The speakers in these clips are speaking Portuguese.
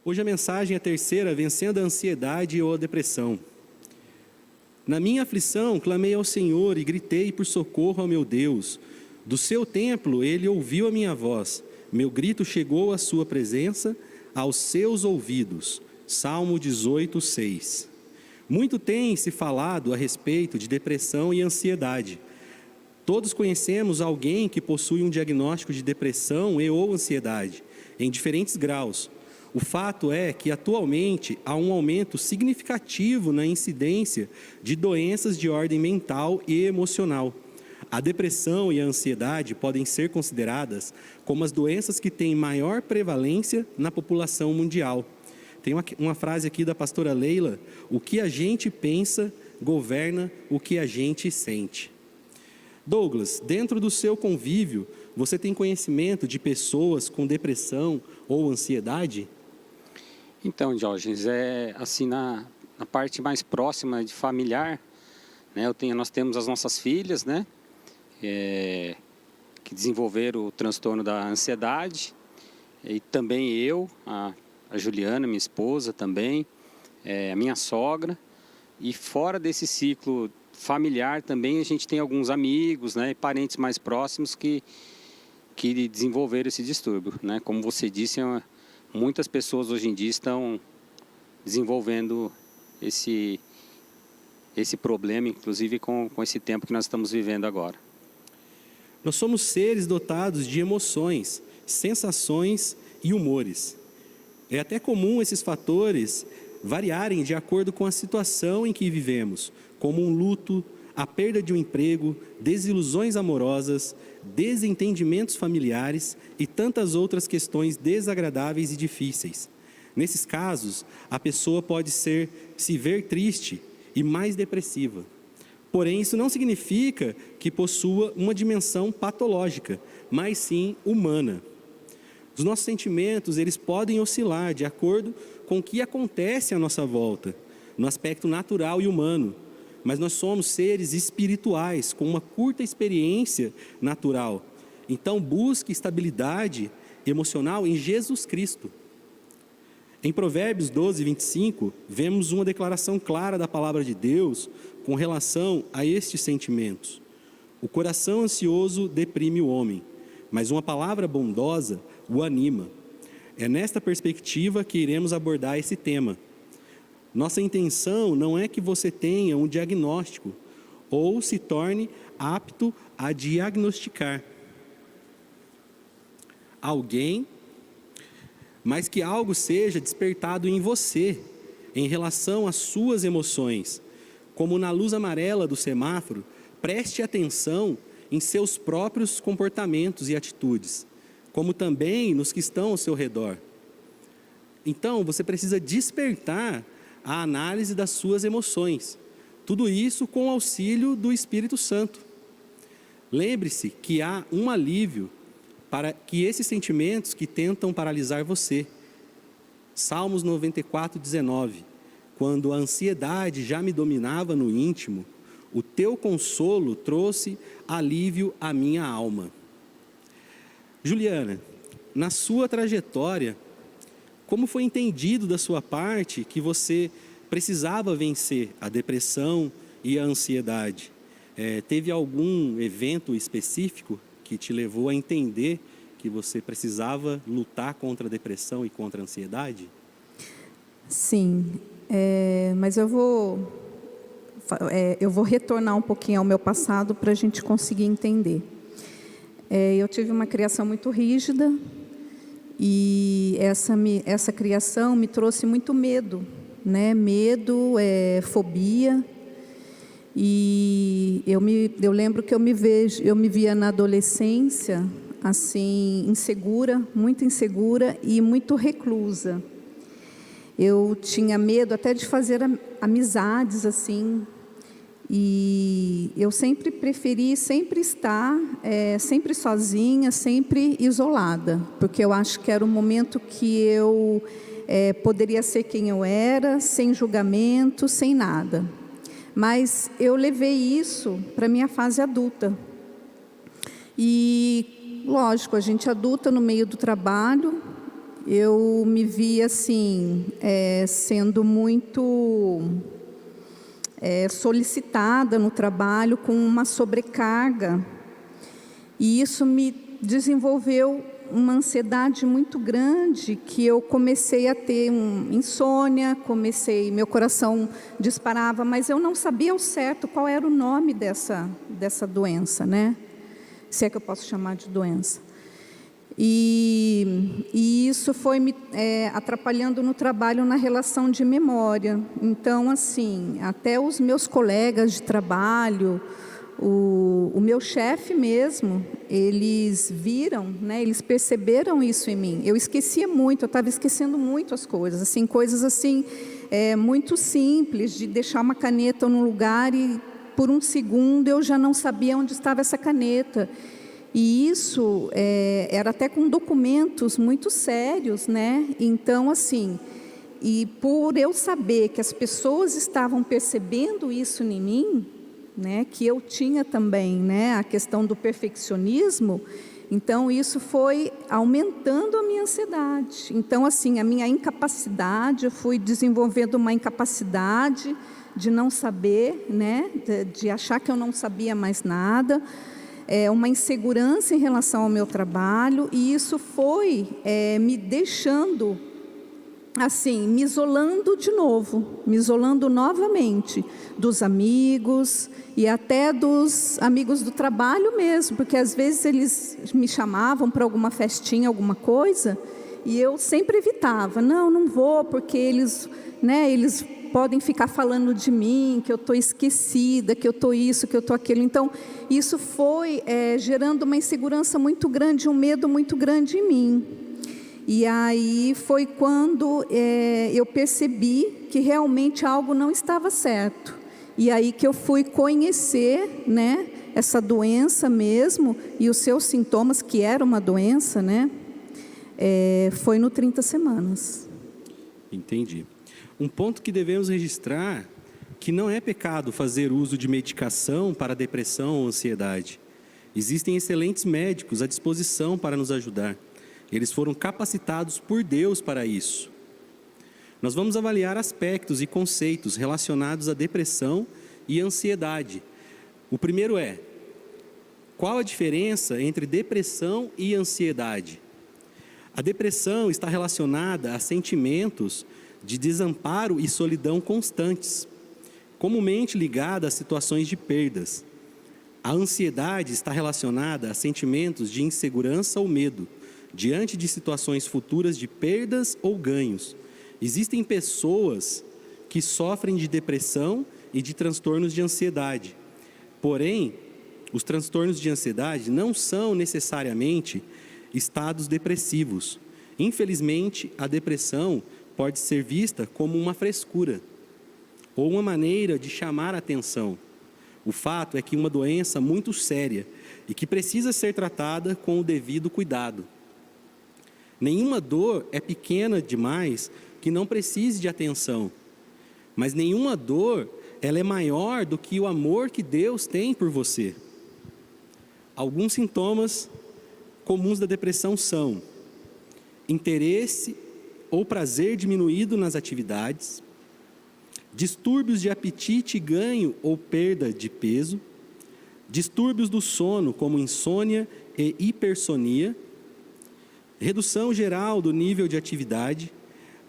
Hoje a mensagem é a terceira, vencendo a ansiedade ou a depressão. Na minha aflição, clamei ao Senhor e gritei por socorro ao meu Deus. Do seu templo, ele ouviu a minha voz. Meu grito chegou à sua presença, aos seus ouvidos. Salmo 18, 6. Muito tem se falado a respeito de depressão e ansiedade. Todos conhecemos alguém que possui um diagnóstico de depressão e ou ansiedade, em diferentes graus. O fato é que, atualmente, há um aumento significativo na incidência de doenças de ordem mental e emocional. A depressão e a ansiedade podem ser consideradas como as doenças que têm maior prevalência na população mundial. Tem uma frase aqui da pastora Leila: o que a gente pensa governa o que a gente sente. Douglas, dentro do seu convívio, você tem conhecimento de pessoas com depressão ou ansiedade? Então, Diógenes, assim, na parte mais próxima de familiar, né, nós temos as nossas filhas, né, que desenvolveram o transtorno da ansiedade, e também a Juliana, minha esposa também, a minha sogra, e fora desse ciclo familiar também a gente tem alguns amigos, né, e parentes mais próximos que desenvolveram esse distúrbio, né, como você disse, muitas pessoas hoje em dia estão desenvolvendo esse problema, inclusive com esse tempo que nós estamos vivendo agora. Nós somos seres dotados de emoções, sensações e humores. É até comum esses fatores variarem de acordo com a situação em que vivemos, como um luto, a perda de um emprego, desilusões amorosas, desentendimentos familiares e tantas outras questões desagradáveis e difíceis. Nesses casos, a pessoa pode se ver triste e mais depressiva. Porém, isso não significa que possua uma dimensão patológica, mas sim humana. Os nossos sentimentos, eles podem oscilar de acordo com o que acontece à nossa volta, no aspecto natural e humano. Mas nós somos seres espirituais, com uma curta experiência natural. Então, busque estabilidade emocional em Jesus Cristo. Em Provérbios 12, 25, vemos uma declaração clara da palavra de Deus com relação a estes sentimentos. O coração ansioso deprime o homem, mas uma palavra bondosa o anima. É nesta perspectiva que iremos abordar esse tema. Nossa intenção não é que você tenha um diagnóstico ou se torne apto a diagnosticar alguém, mas que algo seja despertado em você em relação às suas emoções. Como na luz amarela do semáforo, preste atenção em seus próprios comportamentos e atitudes, como também nos que estão ao seu redor. Então, você precisa despertar a análise das suas emoções. Tudo isso com o auxílio do Espírito Santo. Lembre-se que há um alívio para que esses sentimentos que tentam paralisar você. Salmos 94, 19. Quando a ansiedade já me dominava no íntimo, o teu consolo trouxe alívio à minha alma. Juliana, na sua trajetória, como foi entendido da sua parte que você precisava vencer a depressão e a ansiedade? Teve algum evento específico que te levou a entender que você precisava lutar contra a depressão e contra a ansiedade? Sim, mas eu vou retornar um pouquinho ao meu passado para a gente conseguir entender. Eu tive uma criação muito rígida e essa criação me trouxe muito medo, né? Medo, fobia. E eu lembro que eu me via na adolescência assim, insegura, muito insegura e muito reclusa. Eu tinha medo até de fazer amizades assim, e eu sempre preferi estar sempre sozinha, sempre isolada, porque eu acho que era um momento que eu poderia ser quem eu era, sem julgamento, sem nada. Mas eu levei isso para a minha fase adulta. E, lógico, a gente adulta no meio do trabalho, eu me vi assim, sendo muito solicitada no trabalho, com uma sobrecarga, e isso me desenvolveu uma ansiedade muito grande, que eu comecei a ter insônia, meu coração disparava, mas eu não sabia ao certo qual era o nome dessa doença, né? Se é que eu posso chamar de doença. E isso foi me atrapalhando no trabalho, na relação de memória. Então, assim, até os meus colegas de trabalho, o meu chefe mesmo, eles viram, né, eles perceberam isso em mim. Eu esquecia muito, eu estava esquecendo muito as coisas, assim, coisas assim, muito simples, de deixar uma caneta num lugar e por um segundo eu já não sabia onde estava essa caneta. E isso era até com documentos muito sérios, né? Então, assim, e por eu saber que as pessoas estavam percebendo isso em mim, né, que eu tinha também, né, a questão do perfeccionismo, então isso foi aumentando a minha ansiedade. Então, assim, a minha incapacidade, eu fui desenvolvendo uma incapacidade de não saber, né, de achar que eu não sabia mais nada, uma insegurança em relação ao meu trabalho, e isso foi me deixando, assim, me isolando de novo, me isolando novamente dos amigos e até dos amigos do trabalho mesmo, porque às vezes eles me chamavam para alguma festinha, alguma coisa, e eu sempre evitava, não vou, porque eles, né, eles podem ficar falando de mim, que eu estou esquecida, que eu estou isso, que eu estou aquilo. Então, isso foi gerando uma insegurança muito grande, um medo muito grande em mim. E aí foi quando eu percebi que realmente algo não estava certo. E aí que eu fui conhecer, né, essa doença mesmo, e os seus sintomas, que era uma doença, né, foi no 30 semanas. Entendi. Um ponto que devemos registrar, que não é pecado fazer uso de medicação para depressão ou ansiedade. Existem excelentes médicos à disposição para nos ajudar. Eles foram capacitados por Deus para isso. Nós vamos avaliar aspectos e conceitos relacionados à depressão e ansiedade. O primeiro é: qual a diferença entre depressão e ansiedade? A depressão está relacionada a sentimentos de desamparo e solidão constantes, comumente ligada a situações de perdas. A ansiedade está relacionada a sentimentos de insegurança ou medo, diante de situações futuras de perdas ou ganhos. Existem pessoas que sofrem de depressão e de transtornos de ansiedade. Porém, os transtornos de ansiedade não são necessariamente estados depressivos. Infelizmente, a depressão pode ser vista como uma frescura ou uma maneira de chamar a atenção. O fato é que uma doença muito séria e que precisa ser tratada com o devido cuidado. Nenhuma dor é pequena demais que não precise de atenção, mas nenhuma dor ela é maior do que o amor que Deus tem por você. Alguns sintomas comuns da depressão são interesse ou prazer diminuído nas atividades, distúrbios de apetite, ganho ou perda de peso, distúrbios do sono como insônia e hipersonia, redução geral do nível de atividade,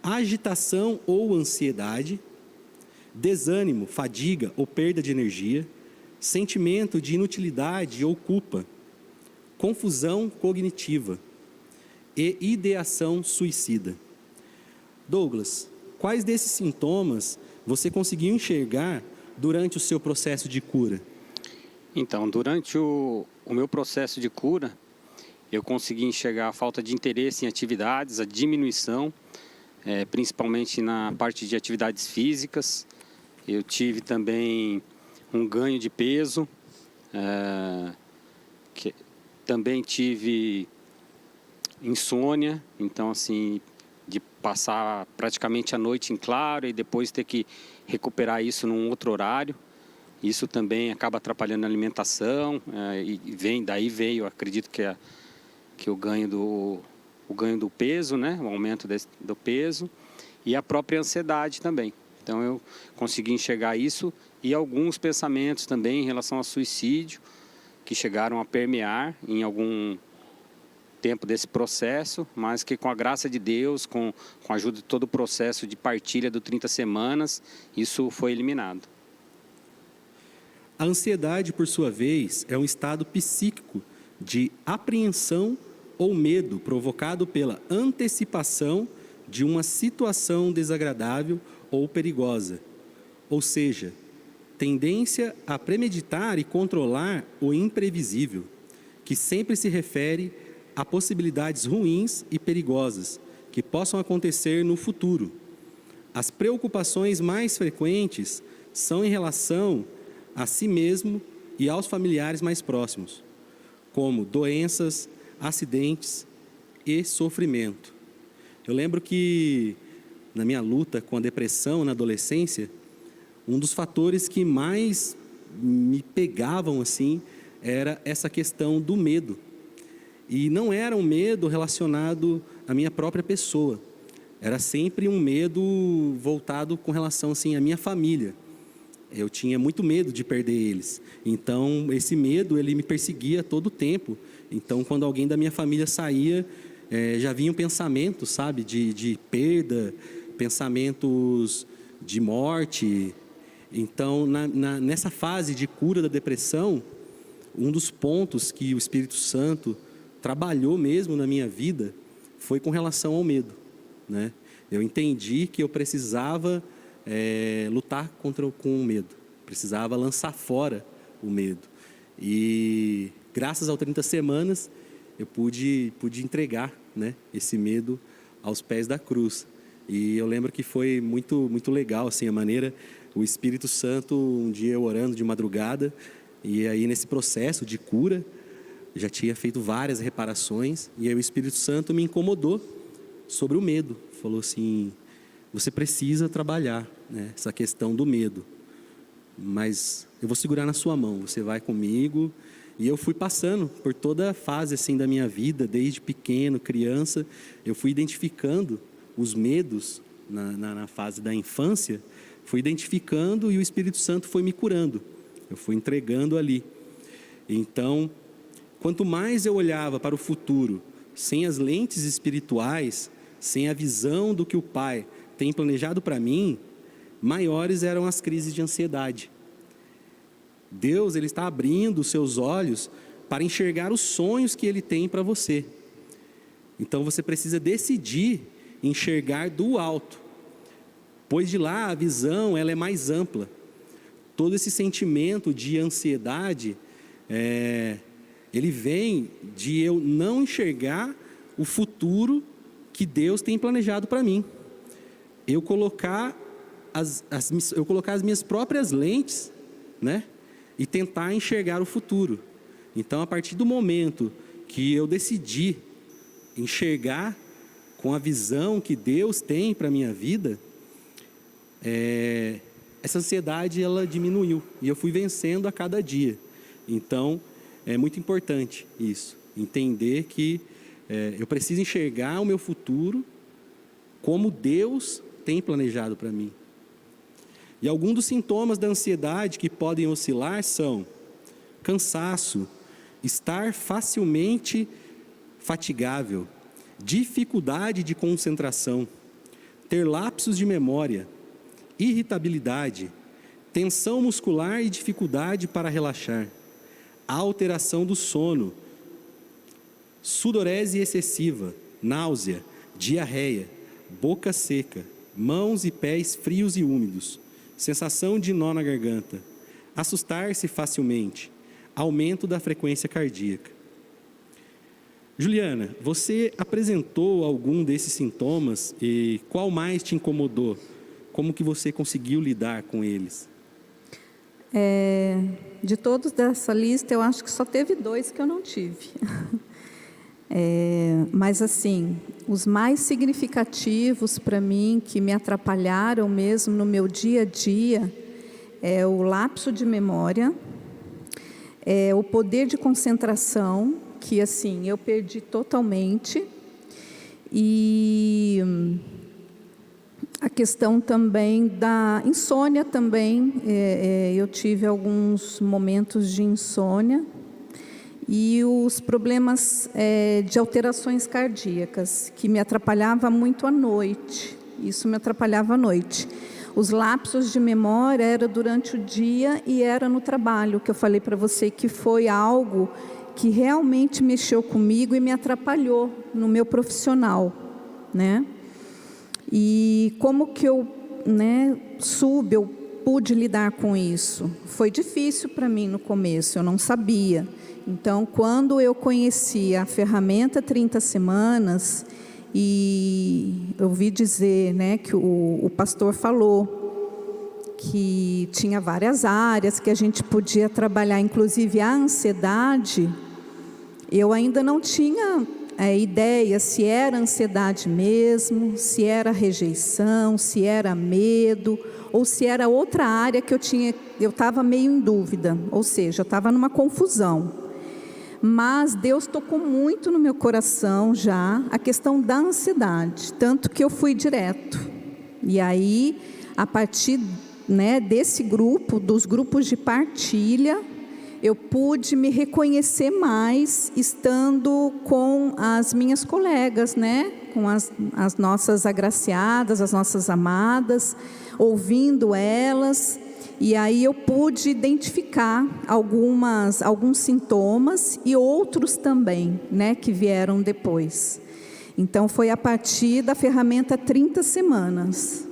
agitação ou ansiedade, desânimo, fadiga ou perda de energia, sentimento de inutilidade ou culpa, confusão cognitiva e ideação suicida. Douglas, quais desses sintomas você conseguiu enxergar durante o seu processo de cura? Então, durante o meu processo de cura, eu consegui enxergar a falta de interesse em atividades, a diminuição, principalmente na parte de atividades físicas. Eu tive também um ganho de peso, também tive insônia, então assim, de passar praticamente a noite em claro e depois ter que recuperar isso num outro horário. Isso também acaba atrapalhando a alimentação, e daí veio, acredito que o ganho o ganho do peso, né? O aumento do peso e a própria ansiedade também. Então eu consegui enxergar isso e alguns pensamentos também em relação ao suicídio que chegaram a permear em algum tempo desse processo, mas que com a graça de Deus, com a ajuda de todo o processo de partilha do 30 semanas, isso foi eliminado. A ansiedade, por sua vez, é um estado psíquico de apreensão ou medo provocado pela antecipação de uma situação desagradável ou perigosa, ou seja, tendência a premeditar e controlar o imprevisível, que sempre se refere a possibilidades ruins e perigosas que possam acontecer no futuro. As preocupações mais frequentes são em relação a si mesmo e aos familiares mais próximos, como doenças, acidentes e sofrimento. Eu lembro que na minha luta com a depressão na adolescência, um dos fatores que mais me pegavam assim era essa questão do medo. E não era um medo relacionado à minha própria pessoa. Era sempre um medo voltado com relação assim à minha família. Eu tinha muito medo de perder eles. Então, esse medo, ele me perseguia todo o tempo. Então, quando alguém da minha família saía, já vinham pensamentos, sabe, de perda, pensamentos de morte. Então, nessa fase de cura da depressão, um dos pontos que o Espírito Santo trabalhou mesmo na minha vida foi com relação ao medo, né? Eu entendi que eu precisava lutar com o medo, precisava lançar fora o medo. E graças ao 30 semanas eu pude entregar, né, esse medo aos pés da cruz. E eu lembro que foi muito legal assim a maneira, o Espírito Santo, um dia eu orando de madrugada, e aí nesse processo de cura já tinha feito várias reparações, e aí o Espírito Santo me incomodou sobre o medo. Falou assim: você precisa trabalhar, né, essa questão do medo, mas eu vou segurar na sua mão, você vai comigo. E eu fui passando por toda a fase assim da minha vida, desde pequeno, criança, eu fui identificando os medos na fase da infância, fui identificando e o Espírito Santo foi me curando, eu fui entregando ali. Então, quanto mais eu olhava para o futuro, sem as lentes espirituais, sem a visão do que o Pai tem planejado para mim, maiores eram as crises de ansiedade. Deus, Ele está abrindo os seus olhos para enxergar os sonhos que Ele tem para você. Então você precisa decidir enxergar do alto, pois de lá a visão ela é mais ampla. Todo esse sentimento de ansiedade, ele vem de eu não enxergar o futuro que Deus tem planejado para mim. Eu colocar as minhas próprias lentes, né? E tentar enxergar o futuro. Então, a partir do momento que eu decidi enxergar com a visão que Deus tem para a minha vida, essa ansiedade ela diminuiu e eu fui vencendo a cada dia. Então, é muito importante isso, entender que eu preciso enxergar o meu futuro como Deus tem planejado para mim. E alguns dos sintomas da ansiedade que podem oscilar são cansaço, estar facilmente fatigável, dificuldade de concentração, ter lapsos de memória, irritabilidade, tensão muscular e dificuldade para relaxar, alteração do sono, sudorese excessiva, náusea, diarreia, boca seca, mãos e pés frios e úmidos, sensação de nó na garganta, assustar-se facilmente, aumento da frequência cardíaca. Juliana, você apresentou algum desses sintomas e qual mais te incomodou? Como que você conseguiu lidar com eles? De todos dessa lista, eu acho que só teve 2 que eu não tive. Mas assim, os mais significativos para mim, que me atrapalharam mesmo no meu dia a dia, é o lapso de memória, o poder de concentração, que assim, eu perdi totalmente, E a questão também da insônia também, eu tive alguns momentos de insônia e os problemas de alterações cardíacas, que me atrapalhava muito à noite, isso me atrapalhava à noite. Os lapsos de memória era durante o dia e era no trabalho, que eu falei para você que foi algo que realmente mexeu comigo e me atrapalhou no meu profissional, né? E como que eu pude lidar com isso? Foi difícil para mim no começo, eu não sabia. Então, quando eu conheci a ferramenta 30 semanas, e eu ouvi dizer, né, que o pastor falou que tinha várias áreas que a gente podia trabalhar, inclusive a ansiedade, eu ainda não tinha ideia se era ansiedade mesmo, se era rejeição, se era medo, ou se era outra área que eu estava meio em dúvida, ou seja, eu estava numa confusão. Mas Deus tocou muito no meu coração já a questão da ansiedade, tanto que eu fui direto. E aí, a partir desse grupo, dos grupos de partilha, eu pude me reconhecer mais estando com as minhas colegas, né? Com as nossas agraciadas, as nossas amadas, ouvindo elas. E aí eu pude identificar alguns sintomas e outros também, né? Que vieram depois. Então foi a partir da ferramenta 30 semanas.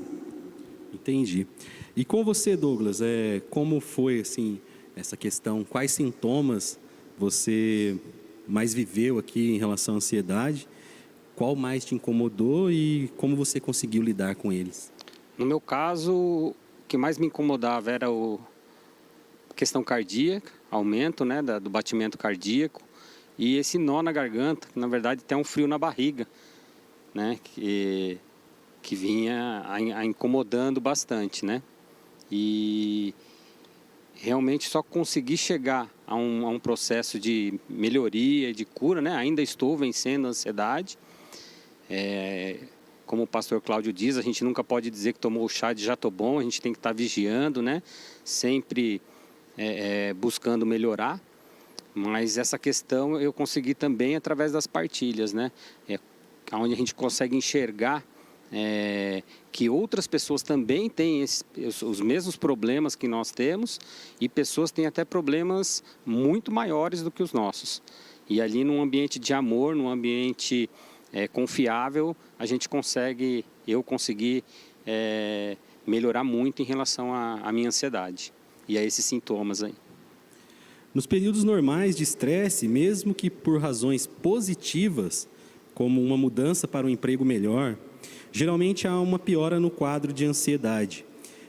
Entendi. E com você, Douglas, como foi assim essa questão? Quais sintomas você mais viveu aqui em relação à ansiedade? Qual mais te incomodou e como você conseguiu lidar com eles? No meu caso, o que mais me incomodava era a questão cardíaca, aumento, né, do batimento cardíaco, e esse nó na garganta, que na verdade tem um frio na barriga, né, que vinha incomodando bastante, né? E realmente só consegui chegar a um processo de melhoria, de cura, né? Ainda estou vencendo a ansiedade. Como o pastor Cláudio diz, a gente nunca pode dizer que tomou o chá de já estou bom, a gente tem que estar vigiando, né? Sempre buscando melhorar. Mas essa questão eu consegui também através das partilhas, né? Onde a gente consegue enxergar que outras pessoas também têm os mesmos problemas que nós temos, e pessoas têm até problemas muito maiores do que os nossos. E ali num ambiente de amor, num ambiente confiável, eu consegui melhorar muito em relação à minha ansiedade e a esses sintomas aí. Nos períodos normais de estresse, mesmo que por razões positivas, como uma mudança para um emprego melhor, geralmente há uma piora no quadro de ansiedade.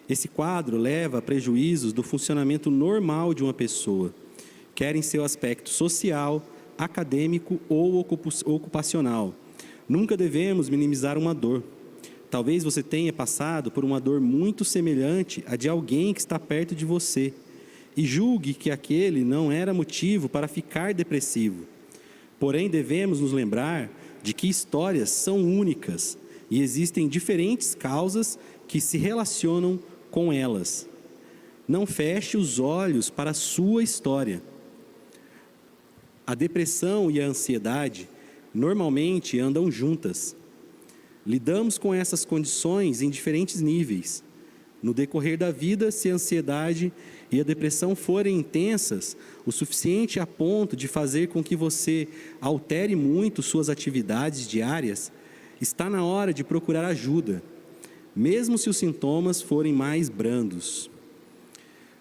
Esse quadro leva a prejuízos do funcionamento normal de uma pessoa, quer em seu aspecto social, acadêmico ou ocupacional. Nunca devemos minimizar uma dor. Talvez você tenha passado por uma dor muito semelhante à de alguém que está perto de você e julgue que aquele não era motivo para ficar depressivo. Porém, devemos nos lembrar de que histórias são únicas e existem diferentes causas que se relacionam com elas. Não feche os olhos para a sua história. A depressão e a ansiedade normalmente andam juntas. Lidamos com essas condições em diferentes níveis. No decorrer da vida, se a ansiedade e a depressão forem intensas o suficiente a ponto de fazer com que você altere muito suas atividades diárias, está na hora de procurar ajuda, mesmo se os sintomas forem mais brandos.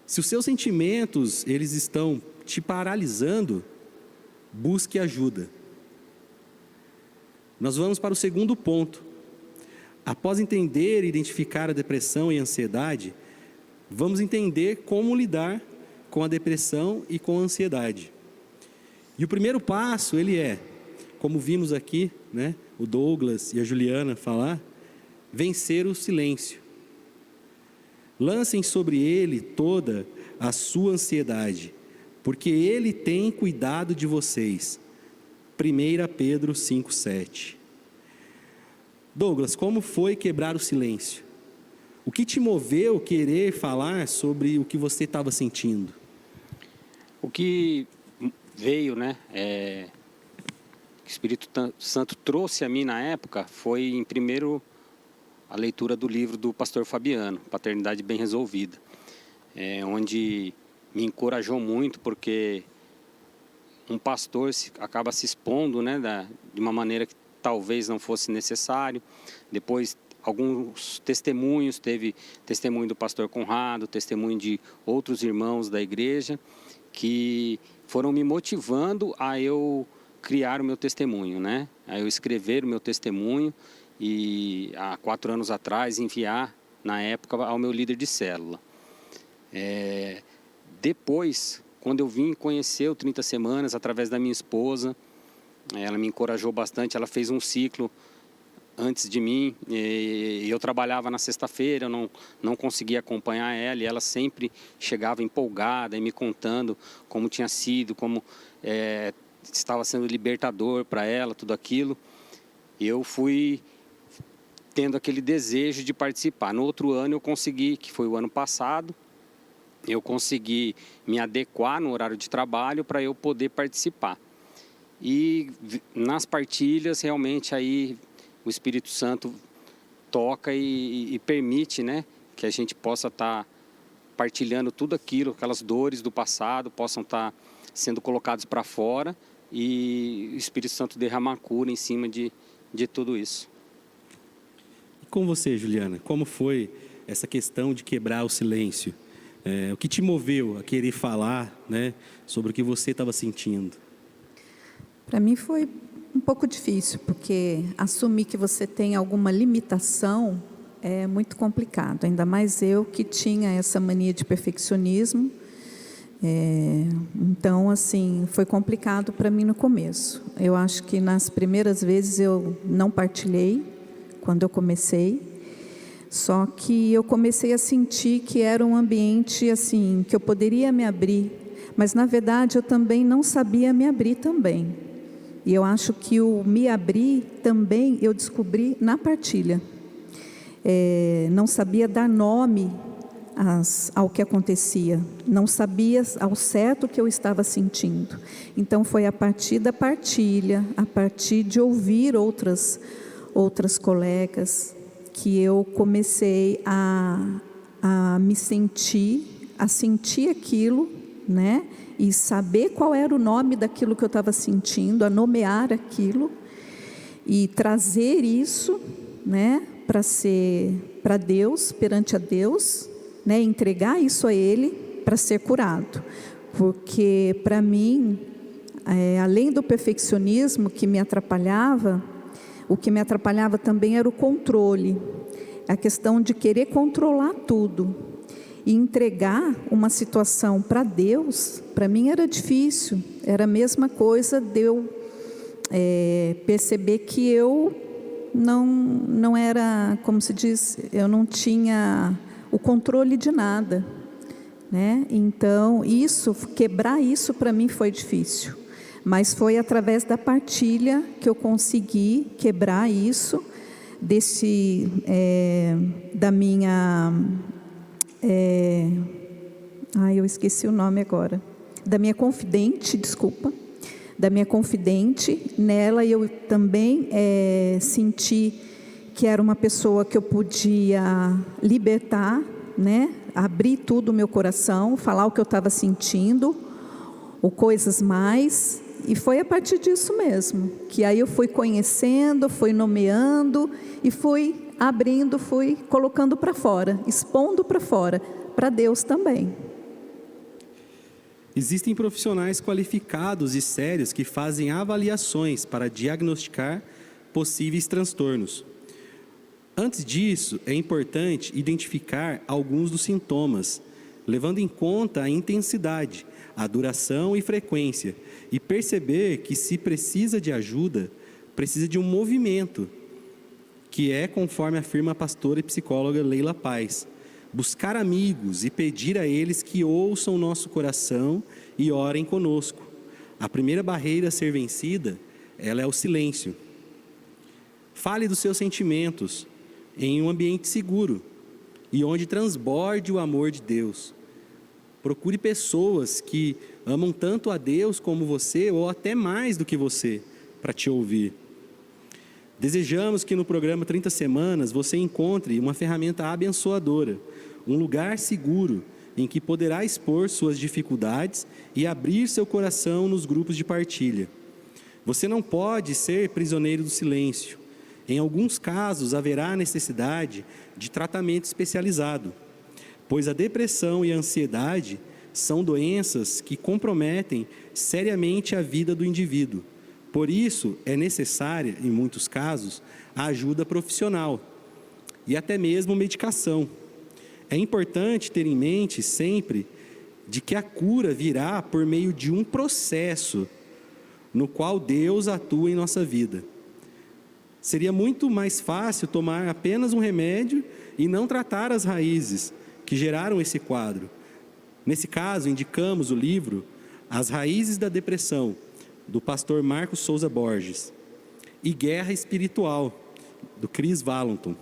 Se os seus sentimentos eles estão te paralisando, busque ajuda. Nós vamos para o segundo ponto. Após entender e identificar a depressão e a ansiedade, vamos entender como lidar com a depressão e com a ansiedade. E o primeiro passo, ele como vimos aqui, né, o Douglas e a Juliana falar, vencer o silêncio. Lancem sobre ele toda a sua ansiedade, porque ele tem cuidado de vocês. 1 Pedro 5,7. Douglas, como foi quebrar o silêncio? O que te moveu querer falar sobre o que você estava sentindo? O que veio, né, que o Espírito Santo trouxe a mim na época foi, em primeiro, a leitura do livro do pastor Fabiano, Paternidade Bem Resolvida, onde me encorajou muito, porque um pastor acaba se expondo, né, de uma maneira que talvez não fosse necessário. Depois, alguns testemunhos, teve testemunho do pastor Conrado, testemunho de outros irmãos da igreja, que foram me motivando a eu criar o meu testemunho, né? A eu escrever o meu testemunho e, há 4 anos atrás, enviar, na época, ao meu líder de célula. Depois, quando eu vim conhecer o 30 Semanas, através da minha esposa, ela me encorajou bastante, ela fez um ciclo antes de mim, e eu trabalhava na sexta-feira, eu não conseguia acompanhar ela, e ela sempre chegava empolgada e me contando como tinha sido, como estava sendo libertador para ela, tudo aquilo. E eu fui tendo aquele desejo de participar. No outro ano eu consegui, que foi o ano passado, eu consegui me adequar no horário de trabalho para eu poder participar. E nas partilhas, realmente, aí o Espírito Santo toca e permite, né, que a gente possa estar partilhando tudo aquilo, aquelas dores do passado, possam estar sendo colocados para fora, e o Espírito Santo derramar cura em cima de tudo isso. E com você, Juliana, como foi essa questão de quebrar o silêncio? O que te moveu a querer falar, né, sobre o que você estava sentindo? Para mim foi um pouco difícil, porque assumir que você tem alguma limitação é muito complicado, ainda mais eu que tinha essa mania de perfeccionismo. Então, assim, foi complicado para mim no começo. Eu acho que nas primeiras vezes eu não partilhei, quando eu comecei, só que eu comecei a sentir que era um ambiente assim, que eu poderia me abrir, mas na verdade eu também não sabia me abrir também. E eu acho que o me abrir também eu descobri na partilha. Não sabia dar nome ao que acontecia, não sabia ao certo o que eu estava sentindo. Então foi a partir da partilha, a partir de ouvir outras colegas, que eu comecei a me sentir, a sentir aquilo, né? E saber qual era o nome daquilo que eu estava sentindo, a nomear aquilo e trazer isso, né, para Deus, perante a Deus, né, entregar isso a Ele para ser curado. Porque para mim, além do perfeccionismo que me atrapalhava, o que me atrapalhava também era o controle, a questão de querer controlar tudo. E entregar uma situação para Deus, para mim era difícil. Era a mesma coisa de eu perceber que eu não era, como se diz, eu não tinha o controle de nada, né? Então, quebrar isso para mim foi difícil. Mas foi através da partilha que eu consegui quebrar isso, da minha... eu esqueci o nome agora. Da minha confidente, desculpa. Da minha confidente. Nela eu também senti que era uma pessoa que eu podia libertar, né? Abrir tudo o meu coração, falar o que eu estava sentindo, ou coisas mais. E foi a partir disso mesmo, que aí eu fui conhecendo, fui nomeando e fui abrindo, fui colocando para fora, expondo para fora, para Deus também. Existem profissionais qualificados e sérios que fazem avaliações para diagnosticar possíveis transtornos. Antes disso, é importante identificar alguns dos sintomas, levando em conta a intensidade, a duração e frequência, e perceber que se precisa de ajuda, precisa de um movimento, que é conforme afirma a pastora e psicóloga Leila Paz, buscar amigos e pedir a eles que ouçam o nosso coração e orem conosco. A primeira barreira a ser vencida, ela é o silêncio. Fale dos seus sentimentos em um ambiente seguro e onde transborde o amor de Deus. Procure pessoas que amam tanto a Deus como você, ou até mais do que você, para te ouvir. Desejamos que no programa 30 Semanas você encontre uma ferramenta abençoadora, um lugar seguro em que poderá expor suas dificuldades e abrir seu coração nos grupos de partilha. Você não pode ser prisioneiro do silêncio. Em alguns casos, haverá necessidade de tratamento especializado, pois a depressão e a ansiedade são doenças que comprometem seriamente a vida do indivíduo. Por isso, é necessária, em muitos casos, a ajuda profissional e até mesmo medicação. É importante ter em mente sempre de que a cura virá por meio de um processo no qual Deus atua em nossa vida. Seria muito mais fácil tomar apenas um remédio e não tratar as raízes que geraram esse quadro. Nesse caso, indicamos o livro As Raízes da Depressão, do pastor Marcos Souza Borges, e Guerra Espiritual, do Chris Valentin.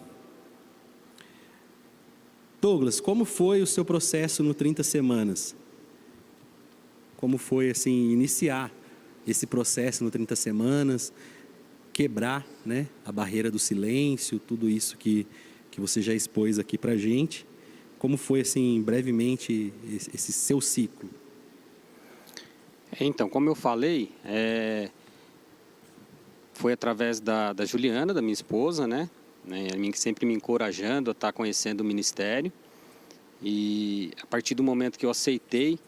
Douglas, como foi o seu processo no 30 Semanas? Como foi, assim, iniciar esse processo no 30 Semanas, quebrar, né, a barreira do silêncio, tudo isso que você já expôs aqui para a gente? Como foi, assim, brevemente, esse seu ciclo? Então, como eu falei, foi através da Juliana, da minha esposa, né? A mim que sempre me encorajando a estar conhecendo o ministério. E a partir do momento que eu aceitei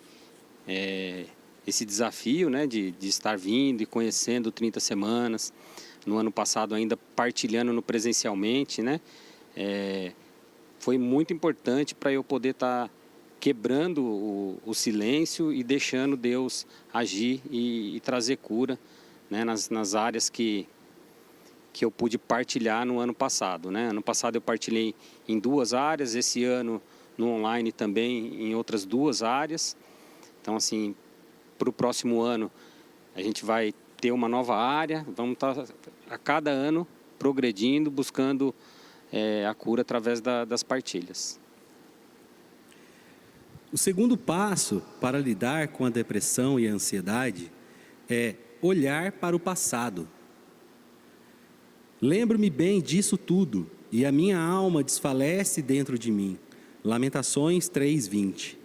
esse desafio, né, de estar vindo e conhecendo 30 Semanas, no ano passado ainda partilhando no presencialmente, né? Foi muito importante para eu poder estar quebrando o silêncio e deixando Deus agir e trazer cura, né, nas áreas que eu pude partilhar no ano passado, né? Ano passado eu partilhei em 2 áreas, esse ano no online também em outras 2 áreas. Então, assim, para o próximo ano a gente vai ter uma nova área, vamos estar a cada ano progredindo, buscando a cura através das partilhas. O segundo passo para lidar com a depressão e a ansiedade é olhar para o passado. Lembro-me bem disso tudo, e a minha alma desfalece dentro de mim. Lamentações 3:20.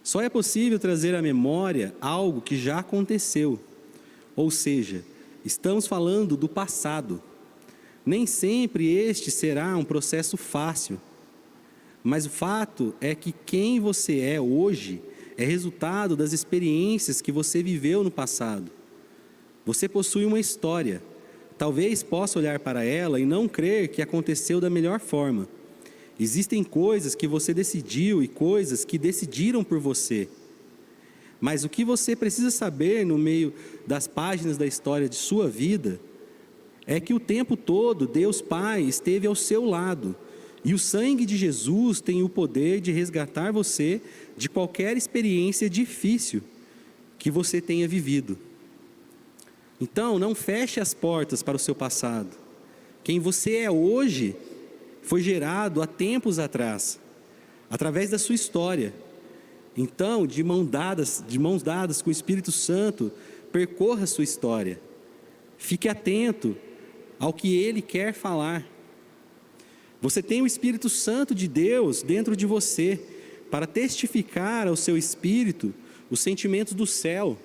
Só é possível trazer à memória algo que já aconteceu. Ou seja, estamos falando do passado. Nem sempre este será um processo fácil. Mas o fato é que quem você é hoje é resultado das experiências que você viveu no passado. Você possui uma história. Talvez possa olhar para ela e não crer que aconteceu da melhor forma. Existem coisas que você decidiu e coisas que decidiram por você. Mas o que você precisa saber no meio das páginas da história de sua vida é que o tempo todo Deus Pai esteve ao seu lado. E o sangue de Jesus tem o poder de resgatar você de qualquer experiência difícil que você tenha vivido. Então, não feche as portas para o seu passado. Quem você é hoje foi gerado há tempos atrás, através da sua história. Então, de mãos dadas com o Espírito Santo, percorra a sua história. Fique atento ao que Ele quer falar. Você tem o Espírito Santo de Deus dentro de você para testificar ao seu espírito os sentimentos do céu.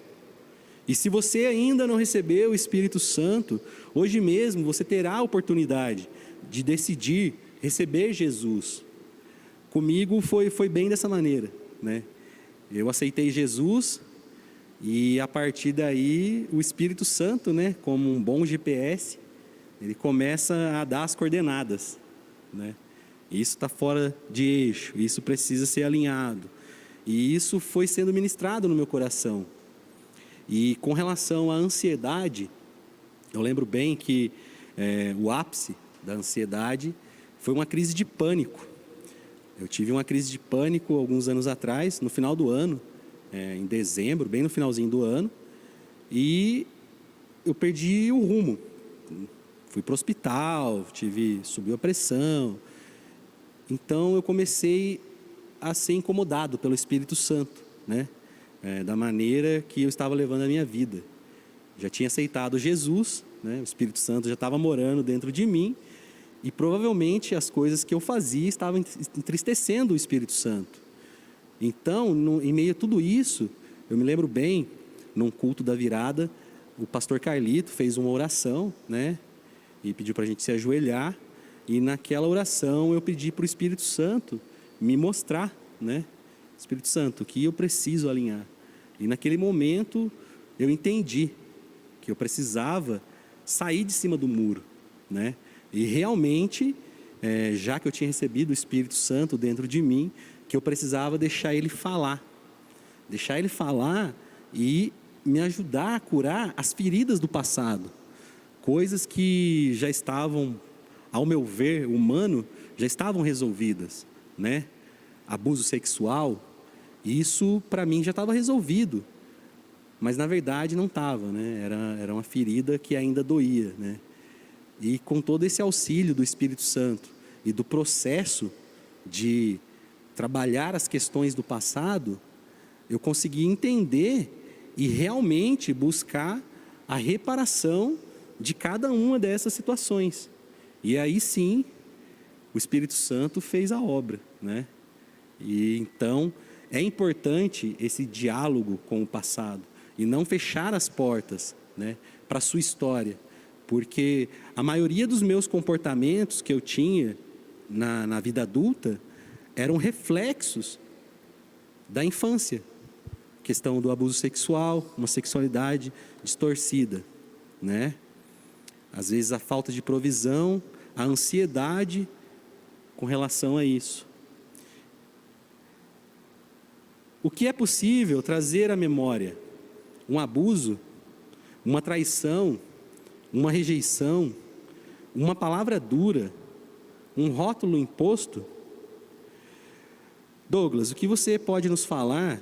E se você ainda não recebeu o Espírito Santo, hoje mesmo você terá a oportunidade de decidir receber Jesus. Comigo foi bem dessa maneira, né? Eu aceitei Jesus e a partir daí o Espírito Santo, né, como um bom GPS, ele começa a dar as coordenadas, né? Isso está fora de eixo, isso precisa ser alinhado. E isso foi sendo ministrado no meu coração. E com relação à ansiedade, eu lembro bem que o ápice da ansiedade foi uma crise de pânico. Eu tive uma crise de pânico alguns anos atrás, no final do ano, em dezembro, bem no finalzinho do ano, e eu perdi o rumo. fui para o hospital, subiu a pressão. Então eu comecei a ser incomodado pelo Espírito Santo, né? Da maneira que eu estava levando a minha vida. Já tinha aceitado Jesus, né? O Espírito Santo já estava morando dentro de mim, e provavelmente as coisas que eu fazia estavam entristecendo o Espírito Santo. Então, em meio a tudo isso, eu me lembro bem, num culto da virada, o pastor Carlito fez uma oração, né? E pediu para a gente se ajoelhar, e naquela oração eu pedi para o Espírito Santo me mostrar, né? Espírito Santo, o que eu preciso alinhar. E naquele momento eu entendi que eu precisava sair de cima do muro, né? E realmente, já que eu tinha recebido o Espírito Santo dentro de mim, que eu precisava deixar ele falar e me ajudar a curar as feridas do passado, coisas que já estavam, ao meu ver, humano, já estavam resolvidas, né? Abuso sexual, isso para mim já estava resolvido, mas na verdade não estava, né? Era uma ferida que ainda doía, né? E com todo esse auxílio do Espírito Santo e do processo de trabalhar as questões do passado, eu consegui entender e realmente buscar a reparação de cada uma dessas situações. E aí sim, o Espírito Santo fez a obra, né? E então é importante esse diálogo com o passado e não fechar as portas, né, para a sua história, porque a maioria dos meus comportamentos que eu tinha na vida adulta eram reflexos da infância. Questão do abuso sexual, uma sexualidade distorcida, né? Às vezes a falta de provisão, a ansiedade com relação a isso. O que é possível trazer à memória? Um abuso, uma traição, uma rejeição, uma palavra dura, um rótulo imposto? Douglas, o que você pode nos falar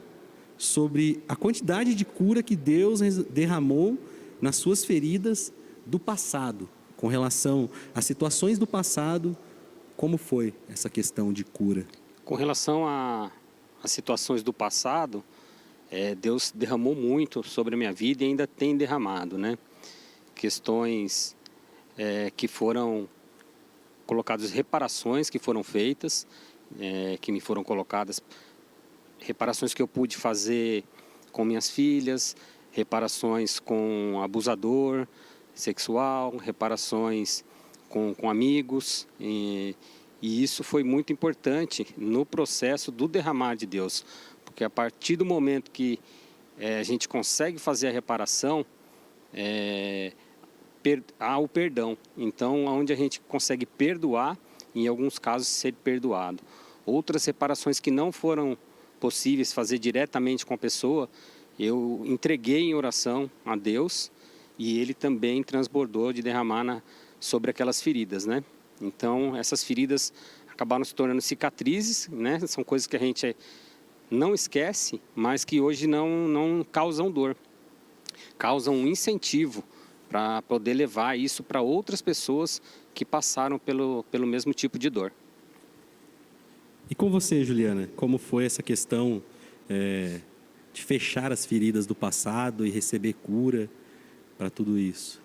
sobre a quantidade de cura que Deus derramou nas suas feridas do passado, com relação às situações do passado, como foi essa questão de cura? Com relação às situações do passado, Deus derramou muito sobre a minha vida e ainda tem derramado, né? Questões que foram colocadas, reparações que foram feitas, que me foram colocadas, reparações que eu pude fazer com minhas filhas, reparações com abusador sexual, reparações com amigos, e isso foi muito importante no processo do derramar de Deus, porque a partir do momento que a gente consegue fazer a reparação, há o perdão. Então, onde a gente consegue perdoar, em alguns casos ser perdoado. Outras reparações que não foram possíveis fazer diretamente com a pessoa, eu entreguei em oração a Deus, e Ele também transbordou de derramar sobre aquelas feridas, né? Então, essas feridas acabaram se tornando cicatrizes, né? São coisas que a gente não esquece, mas que hoje não causam dor. Causam um incentivo para poder levar isso para outras pessoas que passaram pelo mesmo tipo de dor. E com você, Juliana, como foi essa questão de fechar as feridas do passado e receber cura para tudo isso?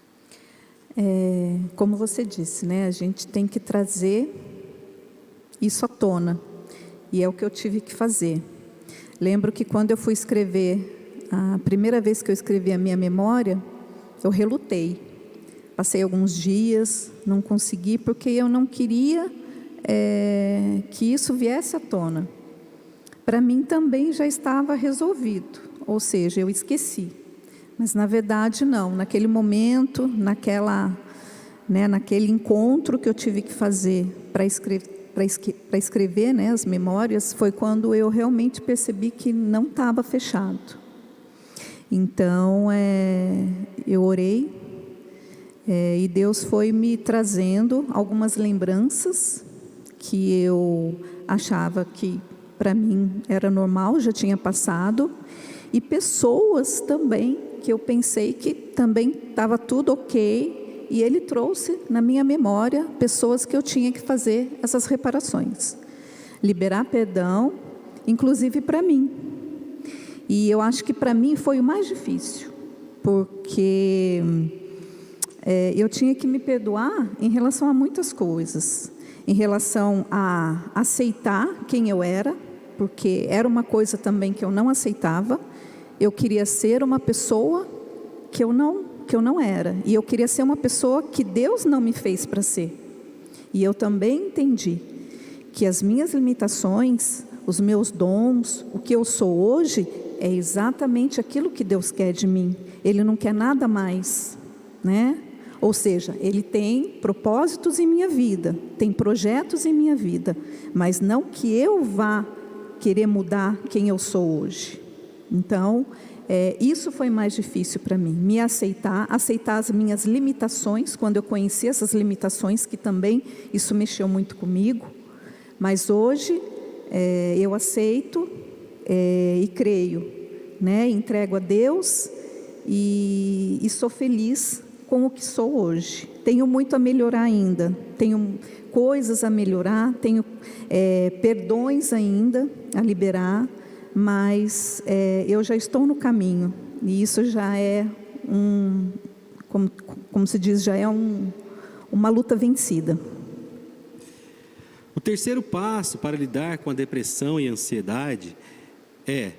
Como você disse, né? A gente tem que trazer isso à tona, e é o que eu tive que fazer. Lembro que quando eu fui escrever, a primeira vez que eu escrevi a minha memória, eu relutei. Passei alguns dias, não consegui, porque eu não queria que isso viesse à tona. Para mim também já estava resolvido, ou seja, eu esqueci. Mas na verdade não, naquele momento, naquele encontro que eu tive que fazer para escrever, né, as memórias, foi quando eu realmente percebi que não estava fechado. Então, eu orei, e Deus foi me trazendo algumas lembranças que eu achava que para mim era normal, já tinha passado, e pessoas também que eu pensei que também estava tudo ok, e Ele trouxe na minha memória pessoas que eu tinha que fazer essas reparações. Liberar perdão, inclusive para mim. E eu acho que para mim foi o mais difícil, porque eu tinha que me perdoar em relação a muitas coisas. Em relação a aceitar quem eu era, porque era uma coisa também que eu não aceitava. Eu queria ser uma pessoa que eu não era. E eu queria ser uma pessoa que Deus não me fez para ser. E eu também entendi que as minhas limitações, os meus dons, o que eu sou hoje, é exatamente aquilo que Deus quer de mim. Ele não quer nada mais, né? Ou seja, Ele tem propósitos em minha vida, tem projetos em minha vida, mas não que eu vá querer mudar quem eu sou hoje. Então, isso foi mais difícil para mim, me aceitar as minhas limitações, quando eu conheci essas limitações, que também isso mexeu muito comigo, mas hoje eu aceito e creio, né? Entrego a Deus e sou feliz com o que sou hoje. Tenho muito a melhorar ainda, tenho coisas a melhorar, tenho perdões ainda a liberar, mas eu já estou no caminho, e isso já é como se diz, já é uma luta vencida. O terceiro passo para lidar com a depressão e a ansiedade é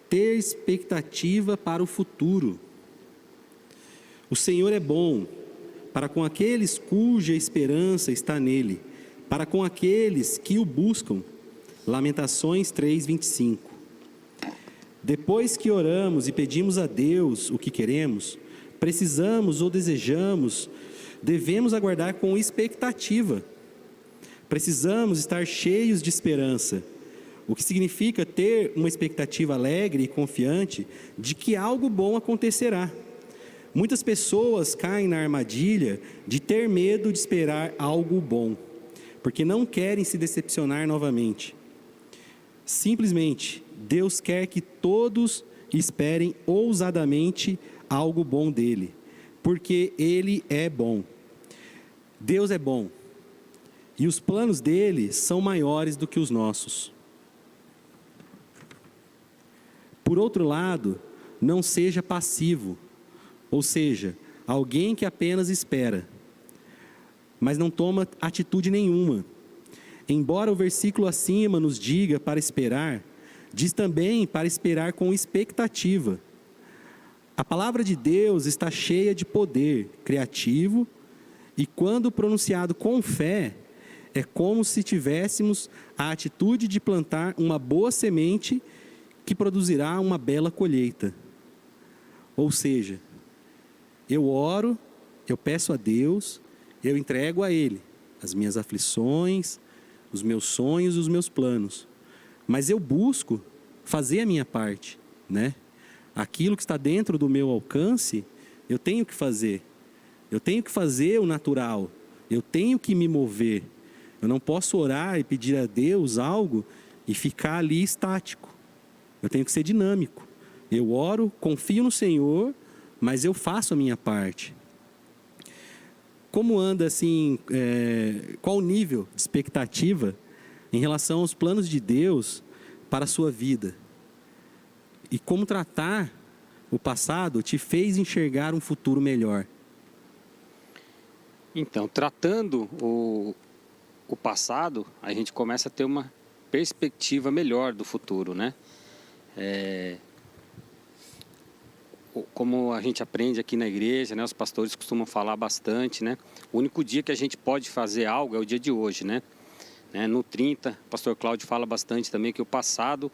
ter expectativa para o futuro. O Senhor é bom para com aqueles cuja esperança está nele, para com aqueles que o buscam. Lamentações 3:25. Depois que oramos e pedimos a Deus o que queremos, precisamos ou desejamos, devemos aguardar com expectativa. Precisamos estar cheios de esperança, o que significa ter uma expectativa alegre e confiante de que algo bom acontecerá. Muitas pessoas caem na armadilha de ter medo de esperar algo bom, porque não querem se decepcionar novamente. Simplesmente, Deus quer que todos esperem ousadamente algo bom dele, porque Ele é bom. Deus é bom, e os planos dele são maiores do que os nossos. Por outro lado, não seja passivo, ou seja, alguém que apenas espera, mas não toma atitude nenhuma. Embora o versículo acima nos diga para esperar, diz também para esperar com expectativa. A palavra de Deus está cheia de poder criativo, e quando pronunciado com fé, é como se tivéssemos a atitude de plantar uma boa semente que produzirá uma bela colheita. Ou seja, eu oro, eu peço a Deus, eu entrego a Ele as minhas aflições, os meus sonhos e os meus planos. Mas eu busco fazer a minha parte, né? Aquilo que está dentro do meu alcance, eu tenho que fazer. Eu tenho que fazer o natural. Eu tenho que me mover. Eu não posso orar e pedir a Deus algo e ficar ali estático. Eu tenho que ser dinâmico. Eu oro, confio no Senhor, mas eu faço a minha parte. Como anda assim, qual o nível de expectativa em relação aos planos de Deus para a sua vida? E como tratar o passado te fez enxergar um futuro melhor? Então, tratando o passado, a gente começa a ter uma perspectiva melhor do futuro, né? Como a gente aprende aqui na igreja, né? Os pastores costumam falar bastante, né? O único dia que a gente pode fazer algo é o dia de hoje, né? No 30, o pastor Cláudio fala bastante também que o passado,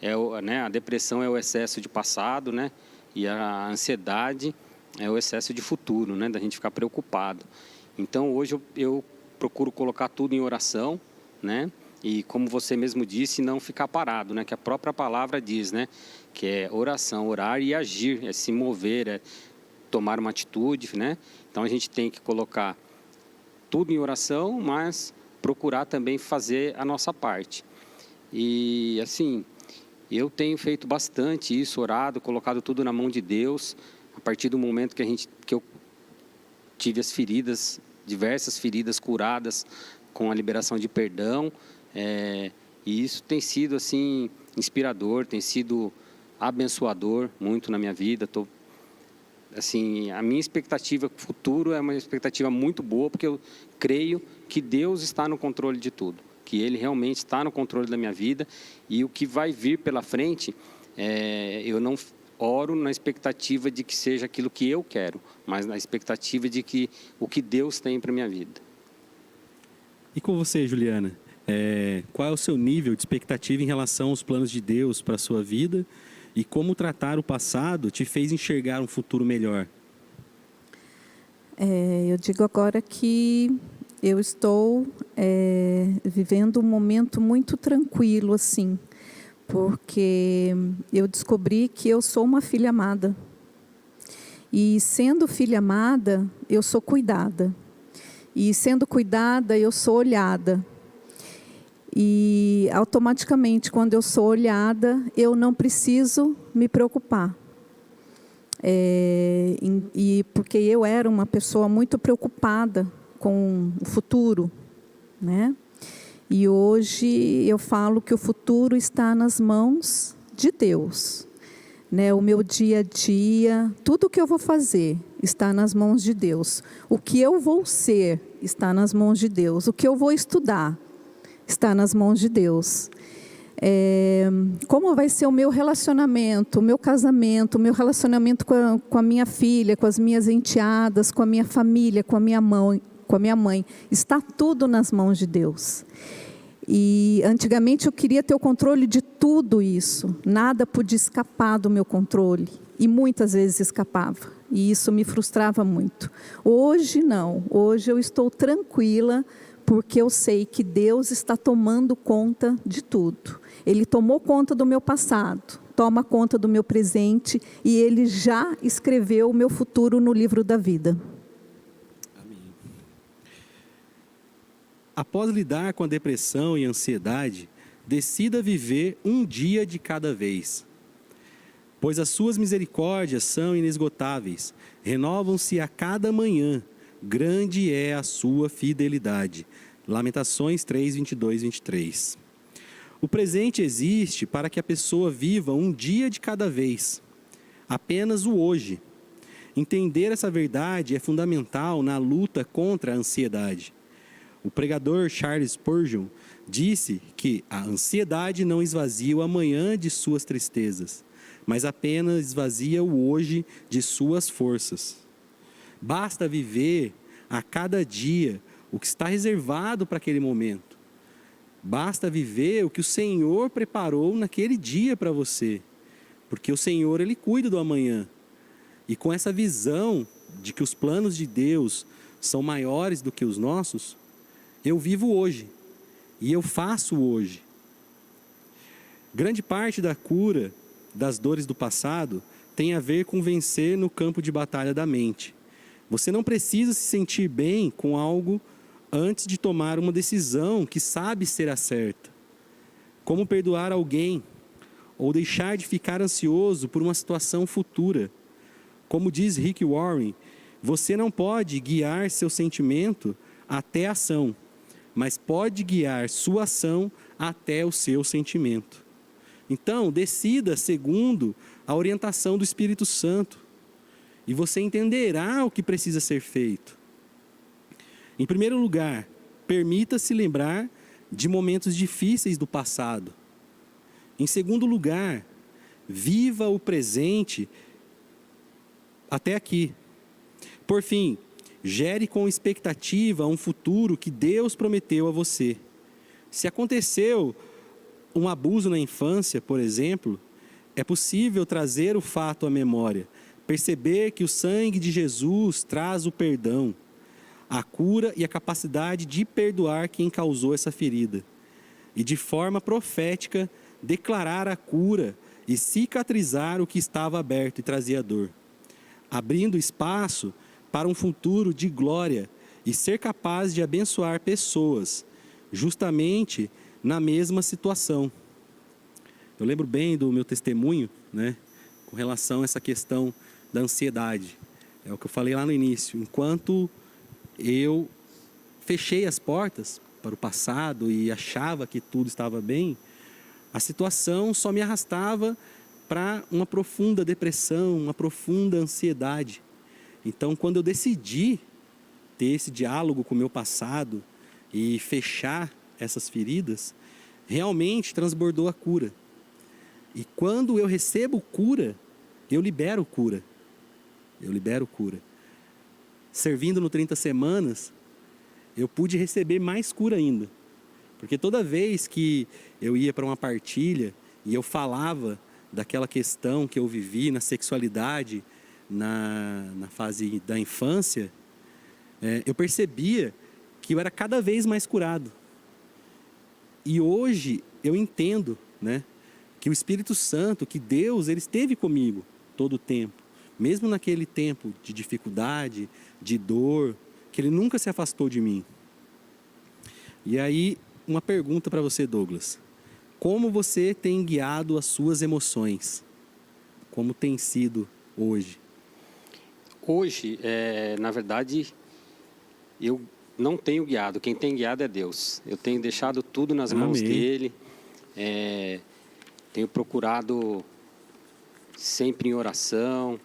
a depressão é o excesso de passado, né? E a ansiedade é o excesso de futuro, né? Da gente ficar preocupado. Então, hoje eu procuro colocar tudo em oração, né? E como você mesmo disse, não ficar parado, né? Que a própria palavra diz, né? Que é oração, orar e agir, é se mover, é tomar uma atitude, né? Então a gente tem que colocar tudo em oração, mas procurar também fazer a nossa parte. E assim, eu tenho feito bastante isso, orado, colocado tudo na mão de Deus. A partir do momento que eu tive as feridas, diversas feridas curadas com a liberação de perdão, e isso tem sido assim inspirador, tem sido abençoador muito na minha vida. Assim, a minha expectativa futuro é uma expectativa muito boa, porque eu creio que Deus está no controle de tudo, que Ele realmente está no controle da minha vida, e o que vai vir pela frente, eu não oro na expectativa de que seja aquilo que eu quero, mas na expectativa de que o que Deus tem para a minha vida. E com você, Juliana? Qual é o seu nível de expectativa em relação aos planos de Deus para a sua vida? E como tratar o passado te fez enxergar um futuro melhor? Eu digo agora que eu estou vivendo um momento muito tranquilo, assim, porque eu descobri que eu sou uma filha amada. E sendo filha amada, eu sou cuidada. E sendo cuidada, eu sou olhada. E automaticamente, quando eu sou olhada, eu não preciso me preocupar. E porque eu era uma pessoa muito preocupada com o futuro, né? E hoje eu falo que o futuro está nas mãos de Deus, né? O meu dia a dia, tudo que eu vou fazer está nas mãos de Deus. O que eu vou ser está nas mãos de Deus. O que eu vou estudar está nas mãos de Deus. Como vai ser o meu relacionamento, o meu casamento, o meu relacionamento com a minha filha, com as minhas enteadas, com a minha família, com a minha mãe, está tudo nas mãos de Deus. E antigamente eu queria ter o controle de tudo isso, nada podia escapar do meu controle, e muitas vezes escapava, e isso me frustrava muito. Hoje não, hoje eu estou tranquila, porque eu sei que Deus está tomando conta de tudo. Ele tomou conta do meu passado, toma conta do meu presente, e Ele já escreveu o meu futuro no livro da vida. Amém. Após lidar com a depressão e a ansiedade, decida viver um dia de cada vez. Pois as suas misericórdias são inesgotáveis, renovam-se a cada manhã. Grande é a sua fidelidade. Lamentações 3, 22, 23. O presente existe para que a pessoa viva um dia de cada vez, apenas o hoje. Entender essa verdade é fundamental na luta contra a ansiedade. O pregador Charles Spurgeon disse que a ansiedade não esvazia o amanhã de suas tristezas, mas apenas esvazia o hoje de suas forças. Basta viver a cada dia o que está reservado para aquele momento. Basta viver o que o Senhor preparou naquele dia para você. Porque o Senhor, Ele cuida do amanhã. E com essa visão de que os planos de Deus são maiores do que os nossos, eu vivo hoje. E eu faço hoje. Grande parte da cura das dores do passado tem a ver com vencer no campo de batalha da mente. Você não precisa se sentir bem com algo antes de tomar uma decisão que sabe ser a certa. Como perdoar alguém ou deixar de ficar ansioso por uma situação futura. Como diz Rick Warren, você não pode guiar seu sentimento até a ação, mas pode guiar sua ação até o seu sentimento. Então, decida segundo a orientação do Espírito Santo. E você entenderá o que precisa ser feito. Em primeiro lugar, permita-se lembrar de momentos difíceis do passado. Em segundo lugar, viva o presente até aqui. Por fim, gere com expectativa um futuro que Deus prometeu a você. Se aconteceu um abuso na infância, por exemplo, é possível trazer o fato à memória. Perceber que o sangue de Jesus traz o perdão, a cura e a capacidade de perdoar quem causou essa ferida. E de forma profética, declarar a cura e cicatrizar o que estava aberto e trazia dor. Abrindo espaço para um futuro de glória e ser capaz de abençoar pessoas, justamente na mesma situação. Eu lembro bem do meu testemunho, né, com relação a essa questão da ansiedade. É o que eu falei lá no início. Enquanto eu fechei as portas para o passado e achava que tudo estava bem, a situação só me arrastava para uma profunda depressão, uma profunda ansiedade. Então, quando eu decidi ter esse diálogo com o meu passado e fechar essas feridas, realmente transbordou a cura. E quando eu recebo cura, eu libero cura. Eu libero cura. Servindo no 30 Semanas, eu pude receber mais cura ainda. Porque toda vez que eu ia para uma partilha e eu falava daquela questão que eu vivi na sexualidade, na fase da infância, eu percebia que eu era cada vez mais curado. E hoje eu entendo, né, que o Espírito Santo, que Deus, ele esteve comigo todo o tempo. Mesmo naquele tempo de dificuldade, de dor, que ele nunca se afastou de mim. E aí, uma pergunta para você, Douglas. Como você tem guiado as suas emoções? Como tem sido hoje? Hoje, na verdade, eu não tenho guiado. Quem tem guiado é Deus. Eu tenho deixado tudo nas mãos dele. Tenho procurado sempre em oração,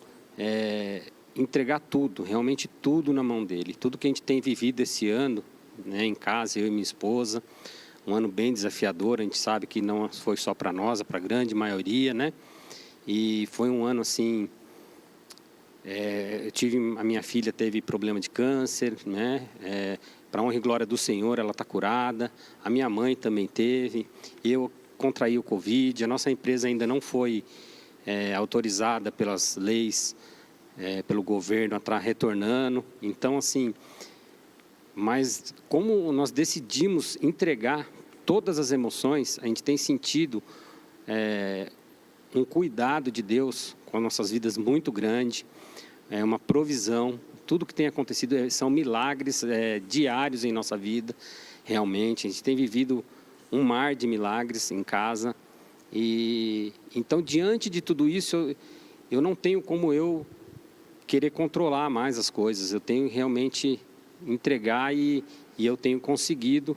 entregar tudo, realmente tudo na mão dele. Tudo que a gente tem vivido esse ano, né, em casa, eu e minha esposa, um ano bem desafiador, a gente sabe que não foi só para nós, para a grande maioria, né? E foi um ano assim, a minha filha teve problema de câncer, né? Para honra e glória do Senhor, ela está curada. A minha mãe também teve. Eu contraí o Covid. A nossa empresa ainda não foi autorizada pelas leis, pelo governo a estar retornando. Então, assim, mas como nós decidimos entregar todas as emoções, a gente tem sentido um cuidado de Deus com as nossas vidas muito grande, uma provisão. Tudo que tem acontecido são milagres diários em nossa vida, realmente. A gente tem vivido um mar de milagres em casa. E então, diante de tudo isso, eu não tenho como eu querer controlar mais as coisas. Eu tenho realmente entregar e eu tenho conseguido,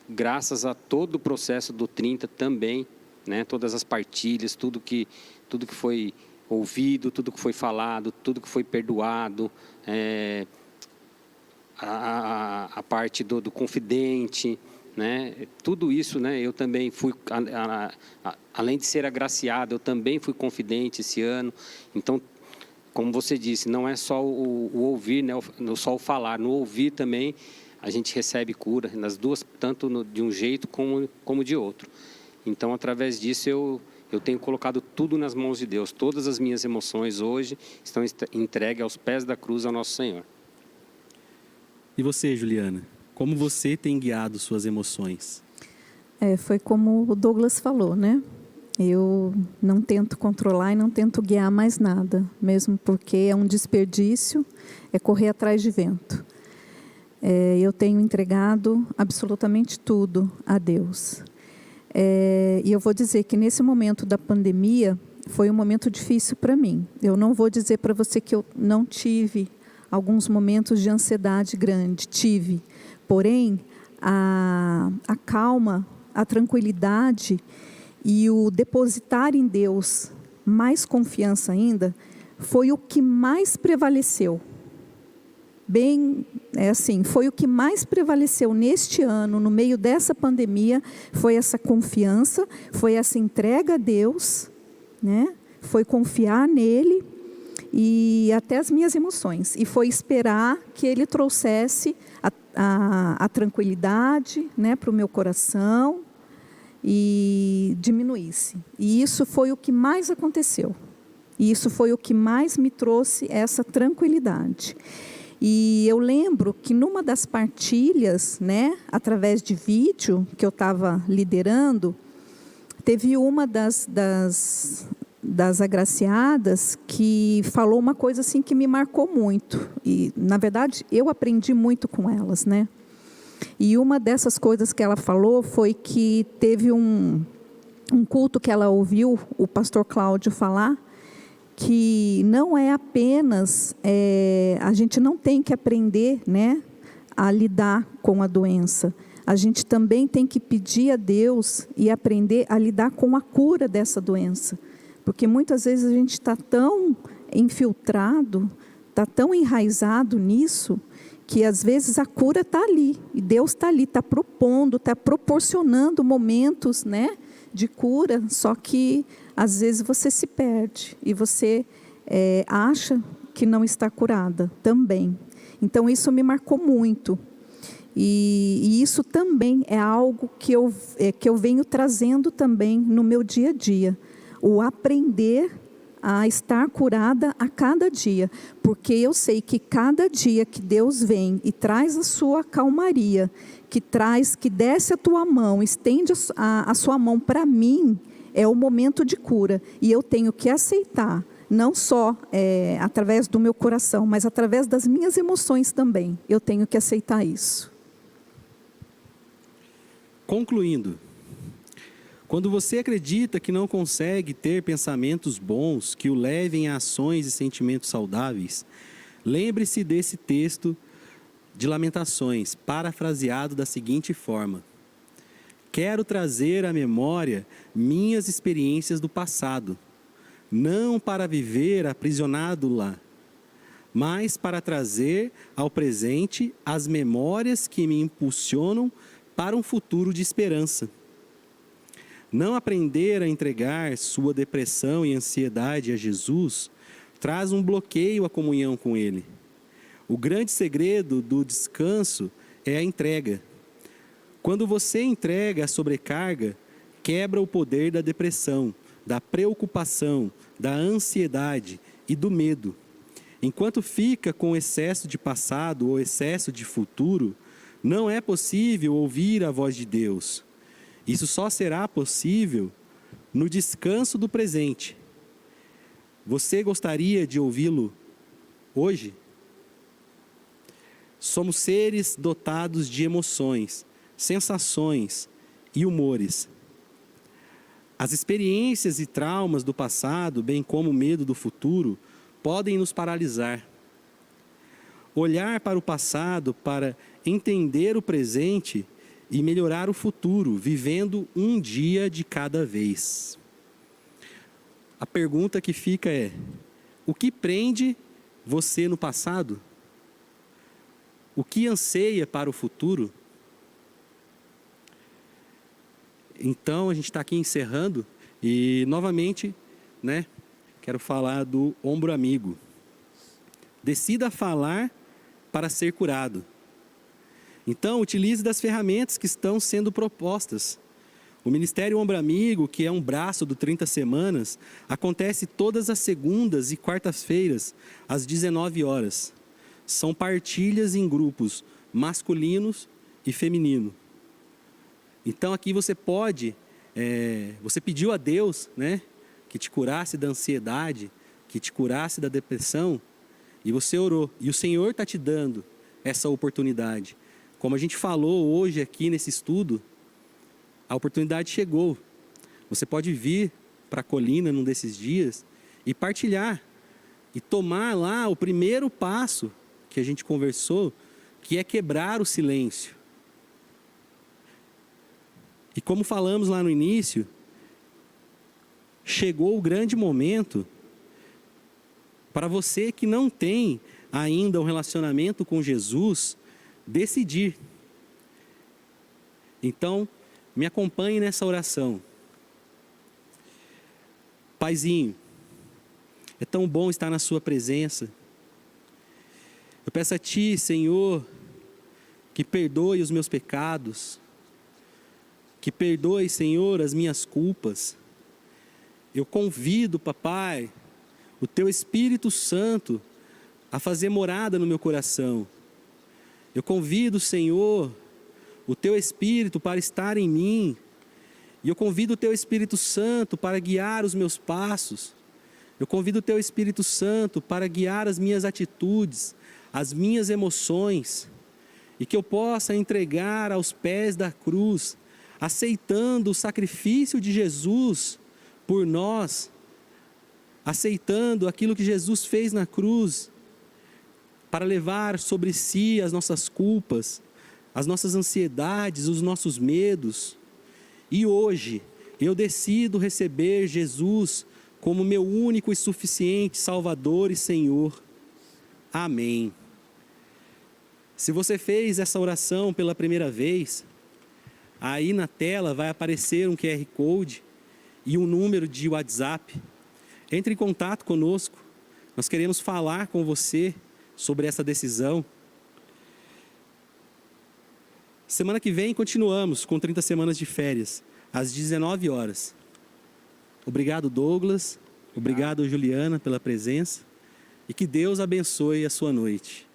graças a todo o processo do 30 também, né? Todas as partilhas, tudo que foi ouvido, tudo que foi falado, tudo que foi perdoado, a parte do confidente, né? Tudo isso, né? Eu também fui, além de ser agraciado, eu também fui confidente esse ano. Então, como você disse, não é só o ouvir, né? Só o falar, no ouvir também a gente recebe cura, nas duas, tanto de um jeito como de outro. Então, através disso, eu tenho colocado tudo nas mãos de Deus. Todas as minhas emoções hoje estão entregues aos pés da cruz ao nosso Senhor. E você, Juliana? Como você tem guiado suas emoções? Foi como o Douglas falou, né? Eu não tento controlar e não tento guiar mais nada, mesmo porque é um desperdício, é correr atrás de vento. Eu tenho entregado absolutamente tudo a Deus. E eu vou dizer que nesse momento da pandemia foi um momento difícil para mim. Eu não vou dizer para você que eu não tive alguns momentos de ansiedade grande, tive. Porém, a calma, a tranquilidade e o depositar em Deus mais confiança ainda foi o que mais prevaleceu. Foi o que mais prevaleceu neste ano, no meio dessa pandemia, foi essa confiança, foi essa entrega a Deus, né? Foi confiar nele e até as minhas emoções. E foi esperar que Ele trouxesse a tranquilidade, né, para o meu coração e diminuísse. E isso foi o que mais aconteceu. E isso foi o que mais me trouxe essa tranquilidade. E eu lembro que numa das partilhas, né, através de vídeo que eu estava liderando, teve uma das agraciadas que falou uma coisa assim que me marcou muito. E, na verdade, eu aprendi muito com elas, né? E uma dessas coisas que ela falou foi que teve um culto que ela ouviu o pastor Cláudio falar, que não é apenas, a gente não tem que aprender, né, a lidar com a doença. A gente também tem que pedir a Deus e aprender a lidar com a cura dessa doença. Porque muitas vezes a gente está tão infiltrado, está tão enraizado nisso, que às vezes a cura está ali. E Deus está ali, está propondo, está proporcionando momentos, né, de cura, só que às vezes você se perde e você acha que não está curada também. Então isso me marcou muito. E isso também é algo que eu venho trazendo também no meu dia a dia. O aprender a estar curada a cada dia. Porque eu sei que cada dia que Deus vem e traz a sua calmaria, que desce a tua mão, estende a sua mão para mim, é o momento de cura. E eu tenho que aceitar, não só através do meu coração, mas através das minhas emoções também. Eu tenho que aceitar isso. Concluindo, quando você acredita que não consegue ter pensamentos bons que o levem a ações e sentimentos saudáveis, lembre-se desse texto de Lamentações, parafraseado da seguinte forma: quero trazer à memória minhas experiências do passado, não para viver aprisionado lá, mas para trazer ao presente as memórias que me impulsionam para um futuro de esperança. Não aprender a entregar sua depressão e ansiedade a Jesus traz um bloqueio à comunhão com Ele. O grande segredo do descanso é a entrega. Quando você entrega a sobrecarga, quebra o poder da depressão, da preocupação, da ansiedade e do medo. Enquanto fica com excesso de passado ou excesso de futuro, não é possível ouvir a voz de Deus. Isso só será possível no descanso do presente. Você gostaria de ouvi-lo hoje? Somos seres dotados de emoções, sensações e humores. As experiências e traumas do passado, bem como o medo do futuro, podem nos paralisar. Olhar para o passado para entender o presente e melhorar o futuro, vivendo um dia de cada vez. A pergunta que fica é: o que prende você no passado? O que anseia para o futuro? Então, a gente está aqui encerrando e, novamente, né, quero falar do ombro amigo. Decida falar para ser curado. Então, utilize das ferramentas que estão sendo propostas. O Ministério Ombro Amigo, que é um braço do 30 Semanas, acontece todas as segundas e quartas-feiras, às 19 horas. São partilhas em grupos masculinos e feminino. Então, aqui você pode, você pediu a Deus, né, que te curasse da ansiedade, que te curasse da depressão, e você orou. E o Senhor está te dando essa oportunidade. Como a gente falou hoje aqui nesse estudo, a oportunidade chegou. Você pode vir para a colina num desses dias e partilhar. E tomar lá o primeiro passo que a gente conversou, que é quebrar o silêncio. E como falamos lá no início, chegou o grande momento para você que não tem ainda um relacionamento com Jesus, decidir. Então, me acompanhe nessa oração. Paizinho, é tão bom estar na sua presença. Eu peço a Ti, Senhor, que perdoe os meus pecados, que perdoe, Senhor, as minhas culpas. Eu convido, Papai, o Teu Espírito Santo a fazer morada no meu coração. Eu convido, Senhor, o Teu Espírito para estar em mim. E eu convido o Teu Espírito Santo para guiar os meus passos. Eu convido o Teu Espírito Santo para guiar as minhas atitudes, as minhas emoções. E que eu possa entregar aos pés da cruz, aceitando o sacrifício de Jesus por nós, aceitando aquilo que Jesus fez na cruz, para levar sobre si as nossas culpas, as nossas ansiedades, os nossos medos. E hoje, eu decido receber Jesus como meu único e suficiente Salvador e Senhor. Amém. Se você fez essa oração pela primeira vez, aí na tela vai aparecer um QR Code e um número de WhatsApp. Entre em contato conosco. Nós queremos falar com você sobre essa decisão. Semana que vem continuamos com 30 semanas de férias, às 19 horas. Obrigado, Douglas. Obrigado, Juliana, pela presença. E que Deus abençoe a sua noite.